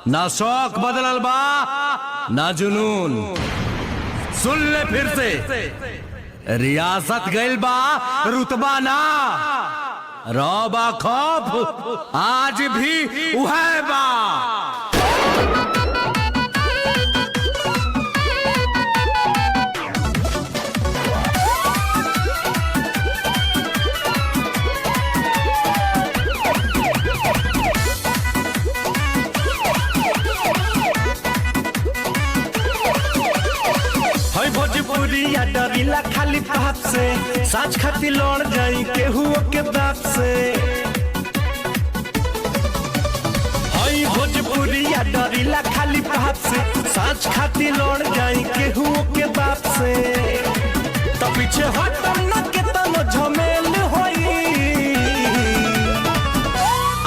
ना शौक बदलल बा ना जुनून। सुन ले फिर से, रियासत गइल बा रुतबा ना, रौबा खौफ आज भी उहै बा। भोजपुरिया डरिला खाली पाप से, साच खाती लड़ जाई केहू के बाप से। हई भोजपुरिया डरिला खाली पाप से, साच खाती लड़ जाई केहू के बाप से। तो पीछे हटम न के तनो झमेल होई,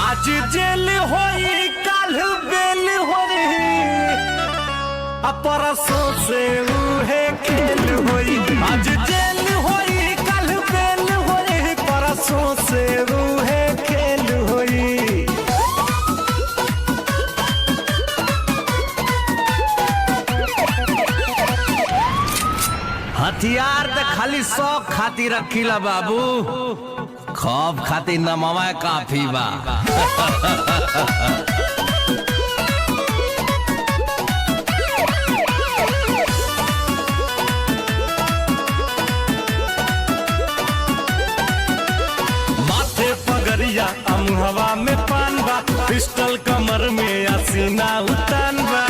आज जेल होई काल बेल होई, परसों से उहे खेल होई। आज जेल होई कल बेल होई, परसों से उहे खेल होई। हथियार तो खाली शौक खातिर रखीला बाबू, खौफ खातिर नमवा काफी बा। हवा में पान बा, पिस्टल कमर में असीना उतान बा।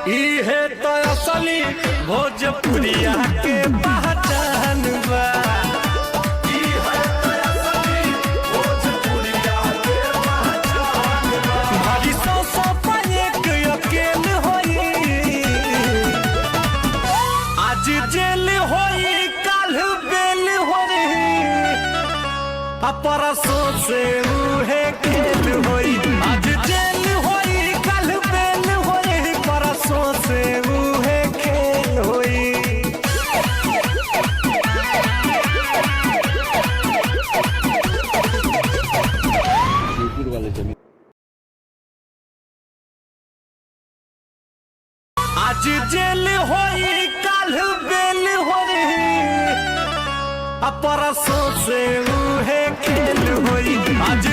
इहे तो असली भोजपुरिया के पहचान बा। इहे तो असली भोजपुरिया के पहचान बा। भारी सौ पाए के अकेल होई, आज जेल होई काल बेल होई, परसों से उहे खेल होई। आज जेल होई कल बेल होई, परसों से उहे खेल होई। आज जेल होई कल बेल होई, परसों से उहे खेल होई। आज